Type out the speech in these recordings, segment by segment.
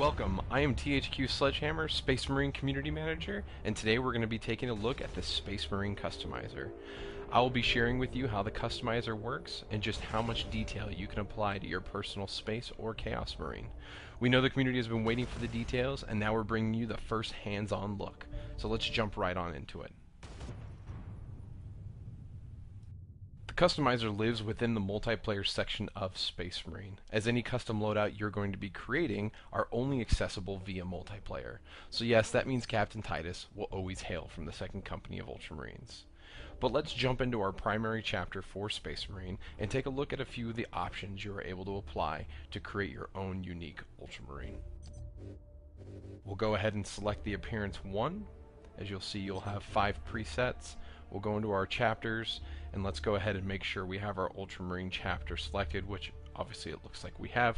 Welcome, I am THQ Sledgehammer, Space Marine Community Manager, and today we're going to be taking a look at the Space Marine Customizer. I will be sharing with you how the customizer works and just how much detail you can apply to your personal Space or Chaos Marine. We know the community has been waiting for the details, and now we're bringing you the first hands-on look. So let's jump right on into it. The customizer lives within the multiplayer section of Space Marine, as any custom loadout you're going to be creating are only accessible via multiplayer. So yes, that means Captain Titus will always hail from the second company of Ultramarines. But let's jump into our primary chapter for Space Marine and take a look at a few of the options you are able to apply to create your own unique Ultramarine. We'll go ahead and select the Appearance 1. As you'll see, you'll have 5 presets. We'll go into our chapters, and let's go ahead and make sure we have our Ultramarine chapter selected, which obviously it looks like we have.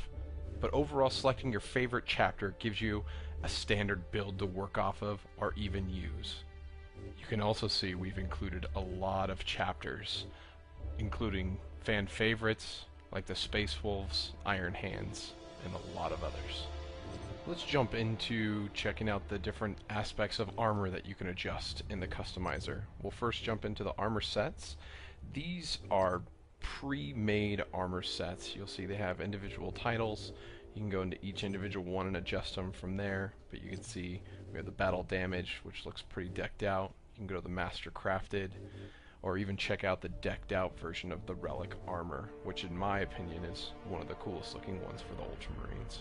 But overall, selecting your favorite chapter gives you a standard build to work off of or even use. You can also see we've included a lot of chapters, including fan favorites like the Space Wolves, Iron Hands, and a lot of others. Let's jump into checking out the different aspects of armor that you can adjust in the customizer. We'll first jump into the armor sets. These are pre-made armor sets. You'll see they have individual titles. You can go into each individual one and adjust them from there, but you can see we have the battle damage, which looks pretty decked out. You can go to the master crafted, or even check out the decked out version of the relic armor, which in my opinion is one of the coolest looking ones for the Ultramarines.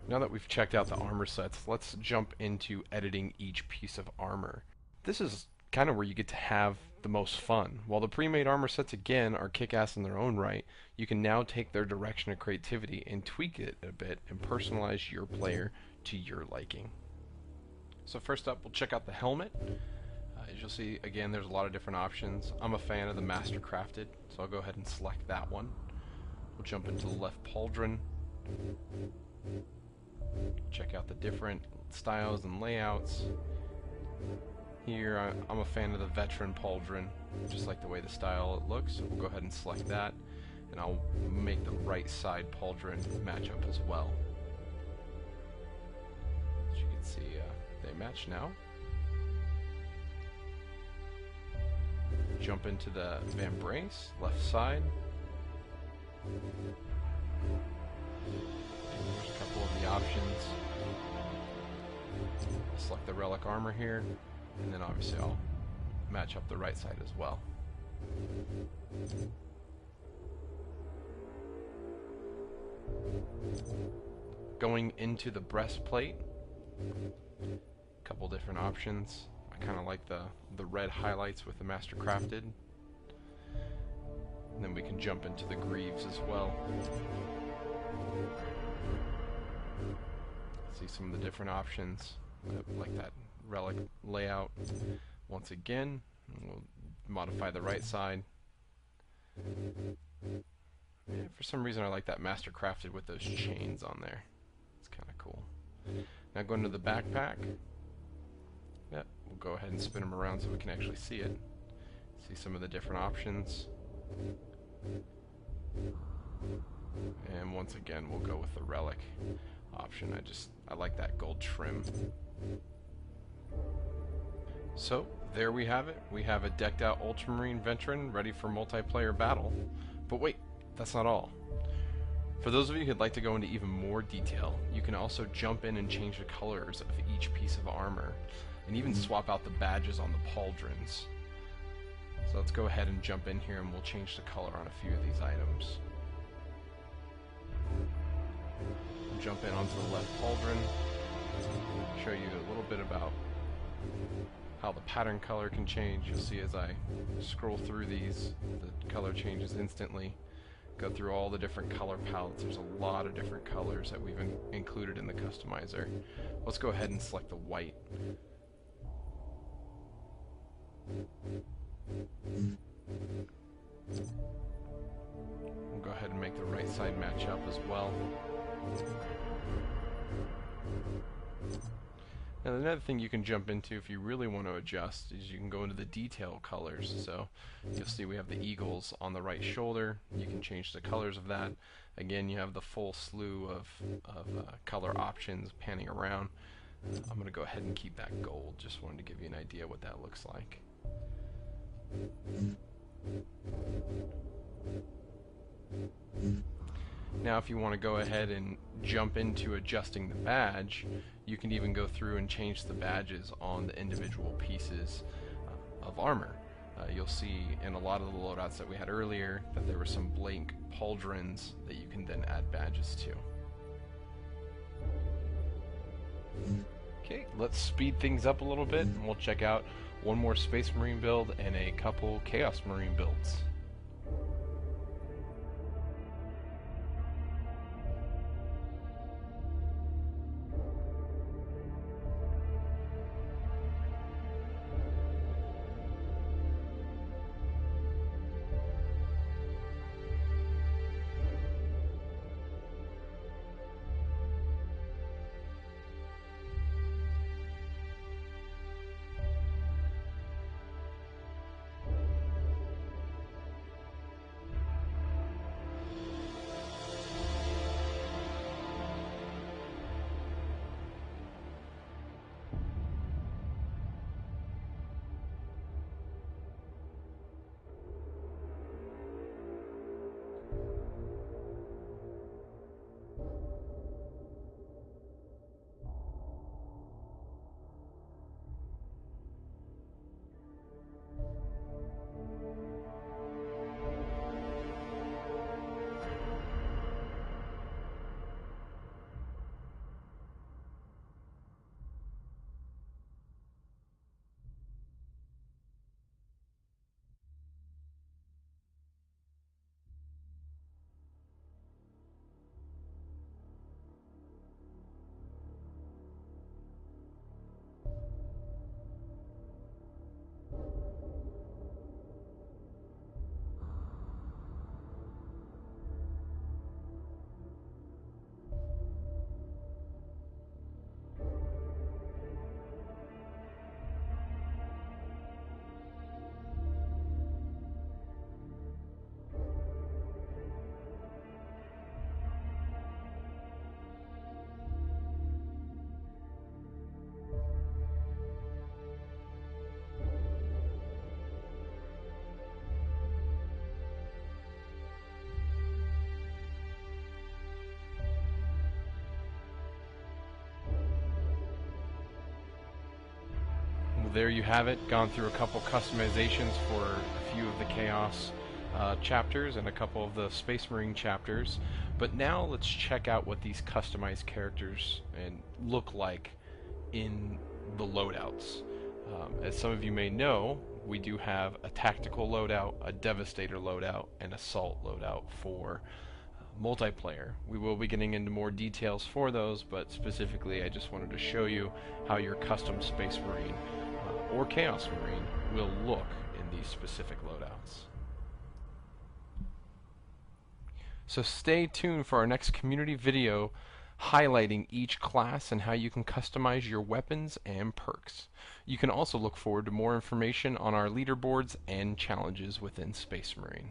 Now that we've checked out the armor sets, let's jump into editing each piece of armor. This is kind of where you get to have the most fun. While the pre-made armor sets again are kick-ass in their own right, you can now take their direction of creativity and tweak it a bit and personalize your player to your liking. So first up, we'll check out the helmet. As you'll see, again, there's a lot of different options. I'm a fan of the master crafted, so I'll go ahead and select that one. We'll jump into the left pauldron. Check out the different styles and layouts. Here I'm a fan of the veteran pauldron, just like the way the style it looks, so we'll go ahead and select that, and I'll make the right side pauldron match up as well. As you can see, they match now. Jump into the vambrace, left side. There's a couple of the options. Select the relic armor here, and then obviously I'll match up the right side as well. Going into the breastplate, a couple different options. I kind of like the red highlights with the master crafted. And then we can jump into the greaves as well. See some of the different options, like that relic layout. Once again, we'll modify the right side. Yeah, for some reason I like that master crafted with those chains on there. It's kind of cool. Now going to the backpack. Yeah, we'll go ahead and spin them around so we can actually see it. See some of the different options. And once again, we'll go with the relic option. I like that gold trim. So there we have it. We have a decked out Ultramarine veteran ready for multiplayer battle. But wait, that's not all. For those of you who'd like to go into even more detail, you can also jump in and change the colors of each piece of armor, and even swap out the badges on the pauldrons. So let's go ahead and jump in here and we'll change the color on a few of these items. We'll jump in onto the left pauldron, show you a little bit about how the pattern color can change. You'll see as I scroll through these, the color changes instantly. Go through all the different color palettes. There's a lot of different colors that we've included in the customizer. Let's go ahead and select the white. We'll go ahead and make the right side match up as well. Now another thing you can jump into if you really want to adjust is you can go into the detail colors. So you'll see we have the eagles on the right shoulder. You can change the colors of that, Again, you have the full slew of color options panning around. I'm going to go ahead and keep that gold. Just wanted to give you an idea what that looks like. Now if you want to go ahead and jump into adjusting the badge, you can even go through and change the badges on the individual pieces of armor. You'll see in a lot of the loadouts that we had earlier that there were some blank pauldrons that you can then add badges to. Okay, let's speed things up a little bit and we'll check out one more Space Marine build and a couple Chaos Marine builds. There you have it, gone through a couple customizations for a few of the Chaos chapters and a couple of the Space Marine chapters. But now let's check out what these customized characters look like in the loadouts. As some of you may know, we do have a tactical loadout, a devastator loadout, and assault loadout for multiplayer. We will be getting into more details for those, but specifically I just wanted to show you how your custom Space Marine or Chaos Marine will look in these specific loadouts. So stay tuned for our next community video highlighting each class and how you can customize your weapons and perks. You can also look forward to more information on our leaderboards and challenges within Space Marine.